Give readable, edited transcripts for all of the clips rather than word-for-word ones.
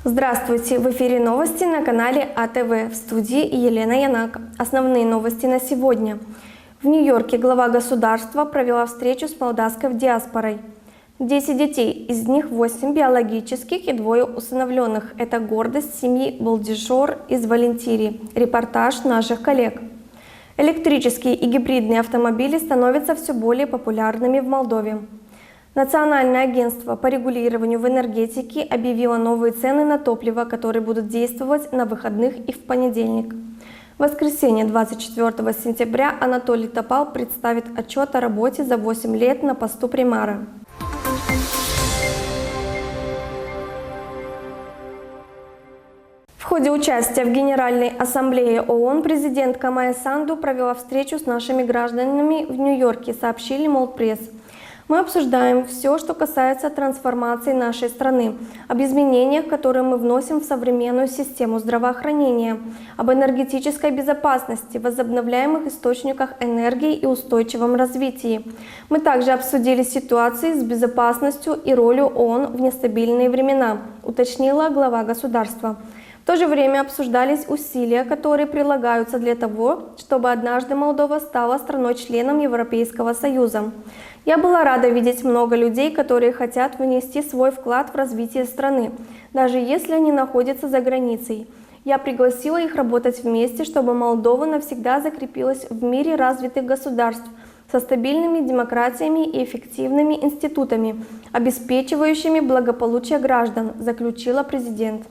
Здравствуйте! В эфире новости на канале АТВ. В студии Елена Янак. Основные новости на сегодня. В Нью-Йорке глава государства провела встречу с молдавской диаспорой. 10 детей, из них 8 биологических и 2 усыновленных. Это гордость семьи Болдишор из Валентирии. Репортаж наших коллег. Электрические и гибридные автомобили становятся все более популярными в Молдове. Национальное агентство по регулированию в энергетике объявило новые цены на топливо, которые будут действовать на выходных и в понедельник. В воскресенье 24 сентября Анатолий Топал представит отчет о работе за 8 лет на посту примара. В ходе участия в Генеральной Ассамблее ООН президентка Майя Санду провела встречу с нашими гражданами в Нью-Йорке, сообщили Молдпресс. Мы обсуждаем все, что касается трансформации нашей страны, об изменениях, которые мы вносим в современную систему здравоохранения, об энергетической безопасности, возобновляемых источниках энергии и устойчивом развитии. Мы также обсудили ситуации с безопасностью и ролью ООН в нестабильные времена, уточнила глава государства. В то же время обсуждались усилия, которые прилагаются для того, чтобы однажды Молдова стала страной-членом Европейского Союза. Я была рада видеть много людей, которые хотят внести свой вклад в развитие страны, даже если они находятся за границей. Я пригласила их работать вместе, чтобы Молдова навсегда закрепилась в мире развитых государств со стабильными демократиями и эффективными институтами, обеспечивающими благополучие граждан, заключила президент.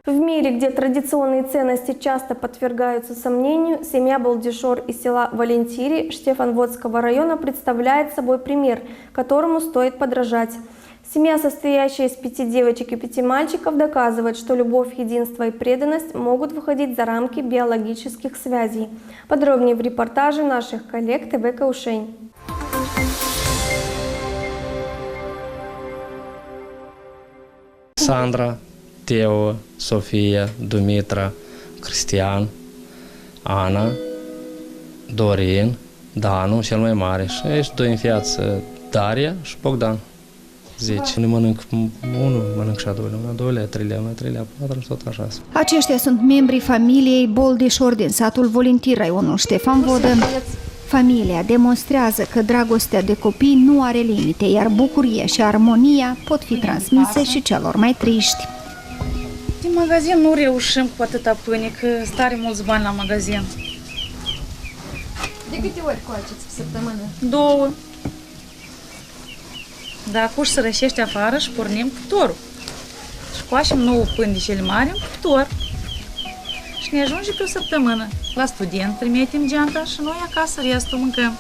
В мире, где традиционные ценности часто подвергаются сомнению, семья Болдишор из села Валентирии Штефанводского района представляет собой пример, которому стоит подражать. Семья, состоящая из 5 девочек и 5 мальчиков, доказывает, что любовь, единство и преданность могут выходить за рамки биологических связей. Подробнее в репортаже наших коллег ТВ Каушень. Sandra, Teo, Sofia, Dumitra, Cristian, Ana, Dorin, Danu, cel mai mare, și ești 2 în viață, Daria și Bogdan. 10. Ne mănânc unul, mănânc și a doilea, a treilea, a 4 și tot așa. Aceștia sunt membrii familiei Boldișor din satul Volintir, raionul Ștefan Vodă. Familia demonstrează că dragostea de copii nu are limite, iar bucuria și armonia pot fi transmise și celor mai triști. Din magazin nu reușim cu atâta pâine, că sunt tare mulți bani la magazin. De câte ori coaceți pe săptămână? 2. Dar acum se rășește afară și pornim cuptorul. Și coașem 9 pâini de cele mari în cuptor. Și ne ajunge pe o săptămână. La student trimitem geanta și noi acasă restul mâncăm.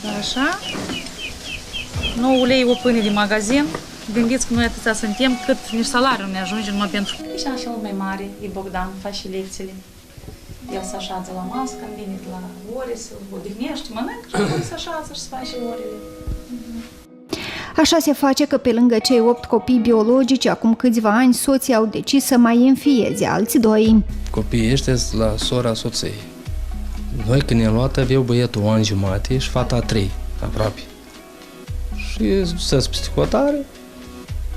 Dar așa, 9 lei o pâine de magazin. Gândiți că noi atâția suntem cât nici salariul ne ajunge numai pentru... Și așa cel mai mare e Bogdan, face și lecțiile. El se așează la masă, când vine la ore, se odihnește, mănâncă și apoi se așează și se face orele. Așa se face că pe lângă cei 8 copii biologici, acum câțiva ani, soții au decis să mai înfieze alți 2. Copiii ăștia sunt la sora soției. Noi când ne-am luat aveau băiatul 1 an jumate și fata 3, aproape. Și s-a psihotare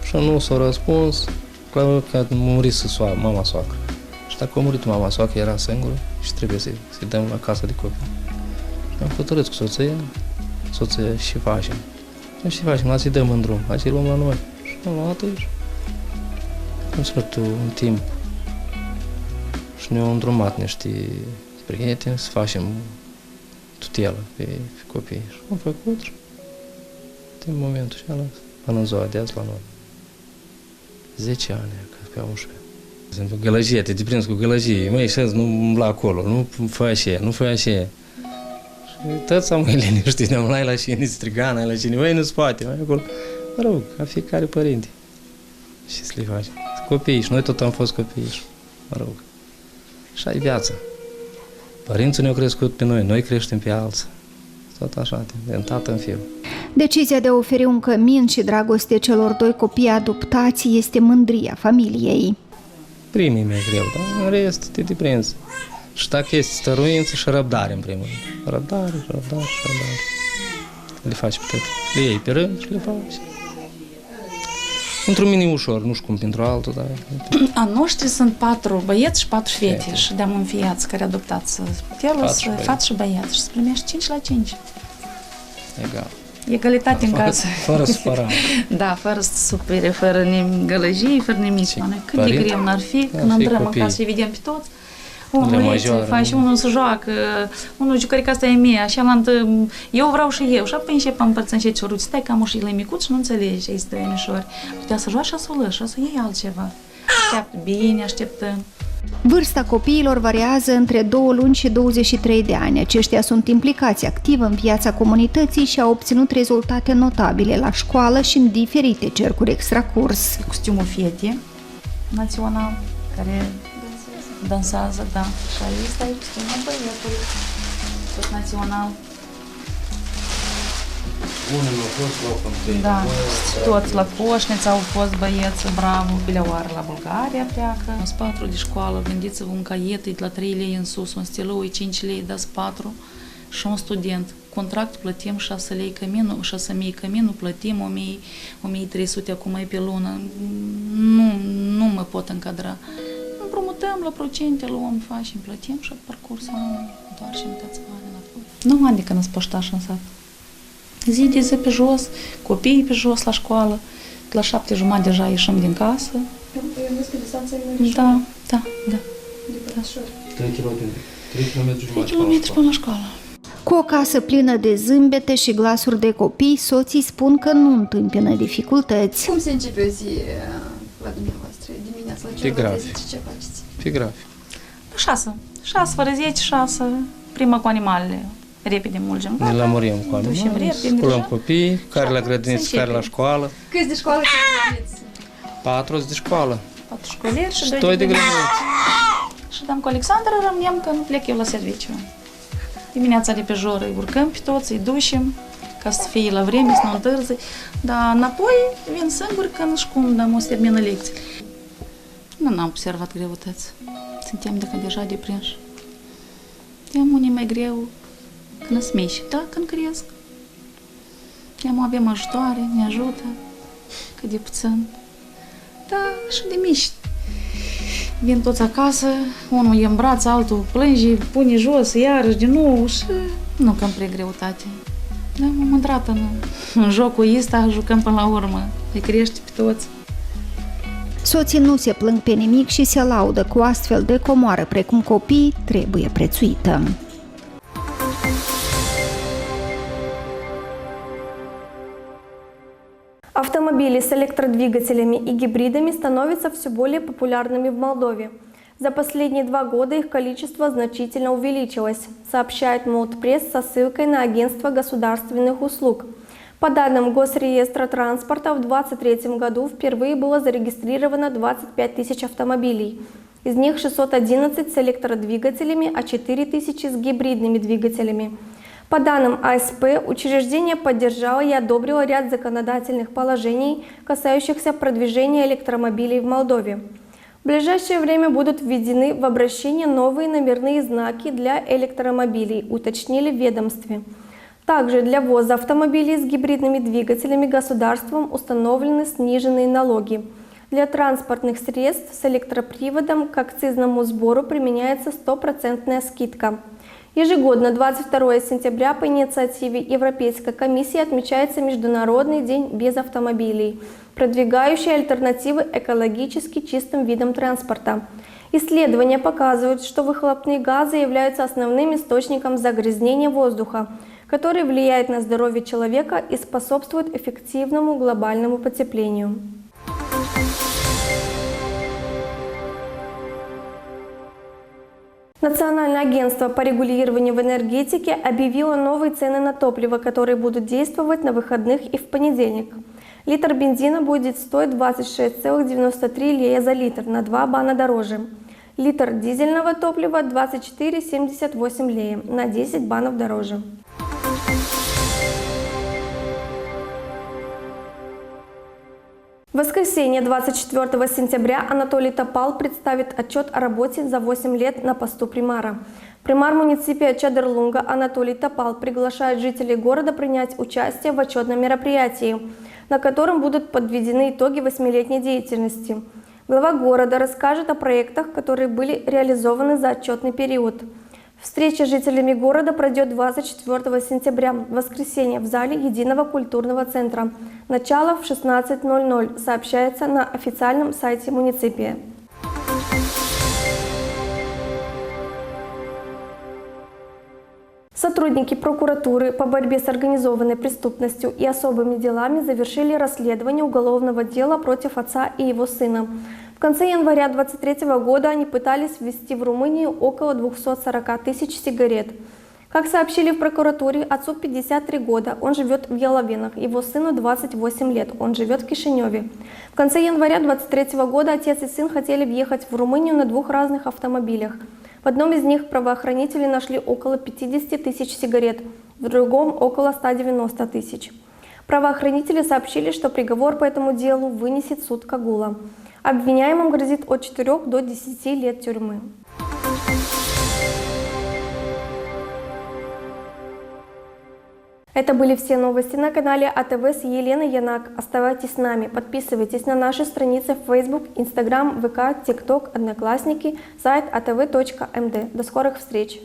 și nu s-a răspuns că a murit mama soacră. Și dacă a murit mama soacră, era singură și trebuie să-i dăm la casa de copii. Și am hotărât cu soția și facem. Și facem, hai să-i dăm în drum, hai să-i luăm la noi. Și am luat și am ținut un timp și ne-au îndrumat niște prieteni să facem tutelă pe copii. Și am făcut și din momentul ăla până în ziua de azi la noi. 10 ani, pe 11. Sunt cu gălăgie, te prins cu gălăgie, măi, șezi, nu umbla acolo, nu fă așa, nu fă așa. Și toți am mai liniștit, ne-am luat la cine, striga, la cine, măi, nu-ți poate, mai acolo. Mă rog, ca fiecare părinte. Și să le facem. Copiii și noi tot am fost copii și, mă rog. Și ai viața. Părinții ne-au crescut pe noi, noi creștem pe alții. Tot așa, din tată în fiu. Decizia de a oferi un cămin și dragoste celor 2 copii adoptați este mândria familiei. Primii mi-e greu, dar în rest te deprinzi. Și dacă este stăruință și răbdare în primul rând. Răbdare. le faci pe toate. Le iei pe rând și le faci. Pentru mine e ușor, nu știu cum pentru altul, dar... A noștri sunt 4 băieți și 4 fete Fete. și de-am înfiați care adoptați. El și băieți. fată și băiat și se primește 5 la 5. Egal. Egalitate în casă. Fără supărare. Da, fără supere, fără gălăjii, fără nimic. Și Cât de părinți? greu n-ar fi Ar când fi intrăm în copii. casă și vedem pe toți. Le Unul majoară, îi face, nu? unul se joacă, unul jucărica asta e mea, și alaltă, eu vreau și eu. Și apoi încep împărțăm și cioruți. Stai că am ușile micuți și nu înțelegi, ai stă mișori. Putea să joace și să o lăși, și să iei altceva. Așteaptă bine, așteptăm. Vârsta copiilor variază între 2 luni și 23 de ani. Aceștia sunt implicați activ în viața comunității și au obținut rezultate notabile la școală și în diferite cercuri extracurs. Costumul fete național, care dansează, da. Și aici stai costumul băiatului, tot național. Unul a fost locul întâi. Da, toți la Coșneț au fost băieți, bravo, Bileoară la Bulgaria pleacă. Sunt 4 de școală, gândiți-vă un caiet, e la 3 lei în sus, un stilou e 5 lei, dați 4 și un student. Contract plătim 6 lei căminul, 6.000 căminul, plătim 1.300 acum e pe lună. Nu mă pot încadra. Împrumutăm la procente, luăm, facem, plătim și pe parcursul anului întoarcem toți banii înapoi. Nu ani de când îți poștaș în sat. Zi de zi pe jos, copiii pe jos la școală, la 7:30 deja ieșim din casă. Da. 3 km. 3 km 3 km până la școală. Cu o casă plină de zâmbete și glasuri de copii, soții spun că nu întâmpină dificultăți. Cum se începe o zi la dumneavoastră dimineața? La ce Pe oră grafic. vă treziți? Ce faceți? Pe grafic. 6 fără 10, 6, prima cu animalele. Repede mulgem. Ne lămurim cu Ducem animale, repede, sculăm deja. copii, care la grădiniță, Se care la începe. școală. Câți de școală aveți? 4 de școală. 4 școlieri și 2 2 de de grădiniță. Și dăm cu Alexandra, rămânem că nu plec eu la serviciu. Dimineața de pe jur îi urcăm pe toți, îi ducem, ca să fie la vreme, să nu întârzi. Dar înapoi vin singur când și cum dăm o să termină lecțiile. Nu am observat greutăți. Suntem dacă deja deprinși. Tem unii mai greu când sunt mici, da, când cresc. Tem avem ajutoare, ne ajută, cât de puțin. Da, și de mici. Vin toți acasă, unul e în braț, altul plânge, pune jos, iarăși din nou și nu cam prea greutate. Da, m-am mândrat în jocul ăsta, jucăm până la urmă, îi crește pe toți. Soții nu se plâng pe nimic și se laudă cu astfel de comoară precum copii trebuie prețuită. Автомобили с электродвигателями и гибридами становятся все более популярными в Молдове. За последние 2 года их количество значительно увеличилось, сообщает Молдпресс со ссылкой на Агентство государственных услуг. По данным Госреестра транспорта, в 2023 году впервые было зарегистрировано 25 тысяч автомобилей. Из них 611 с электродвигателями, а 4 тысячи с гибридными двигателями. По данным АСП, учреждение поддержало и одобрило ряд законодательных положений, касающихся продвижения электромобилей в Молдове. В ближайшее время будут введены в обращение новые номерные знаки для электромобилей, уточнили в ведомстве. Также для ввоза автомобилей с гибридными двигателями государством установлены сниженные налоги. Для транспортных средств с электроприводом к акцизному сбору применяется 100% скидка. Ежегодно 22 сентября по инициативе Европейской комиссии отмечается Международный день без автомобилей, продвигающий альтернативы экологически чистым видам транспорта. Исследования показывают, что выхлопные газы являются основным источником загрязнения воздуха, который влияет на здоровье человека и способствует эффективному глобальному потеплению. Национальное агентство по регулированию в энергетике объявило новые цены на топливо, которые будут действовать на выходных и в понедельник. Литр бензина будет стоить 26,93 лея за литр, на 2 бана дороже. Литр дизельного топлива 24,78 лея, на 10 банов дороже. В воскресенье 24 сентября Анатолий Топал представит отчет о работе за 8 лет на посту примара. Примар муниципия Чадерлунга Анатолий Топал приглашает жителей города принять участие в отчетном мероприятии, на котором будут подведены итоги 8-летней деятельности. Глава города расскажет о проектах, которые были реализованы за отчетный период. Встреча с жителями города пройдет 24 сентября, в воскресенье, в зале Единого культурного центра. Начало в 16:00, сообщается на официальном сайте муниципия. Сотрудники прокуратуры по борьбе с организованной преступностью и особыми делами завершили расследование уголовного дела против отца и его сына. В конце января 2023 года они пытались ввезти в Румынию около 240 тысяч сигарет. Как сообщили в прокуратуре, отцу 53 года, он живет в Яловенах, его сыну 28 лет, он живет в Кишиневе. В конце января 2023 года отец и сын хотели въехать в Румынию на 2 разных автомобилях. В одном из них правоохранители нашли около 50 тысяч сигарет, в другом около 190 тысяч. Правоохранители сообщили, что приговор по этому делу вынесет суд Кагула. Обвиняемым грозит от 4 до 10 лет тюрьмы. Это были все новости на канале АТВ с Еленой Янак. Оставайтесь с нами, подписывайтесь на наши страницы в Facebook, Instagram, ВК, TikTok, Одноклассники, сайт atv.md. До скорых встреч!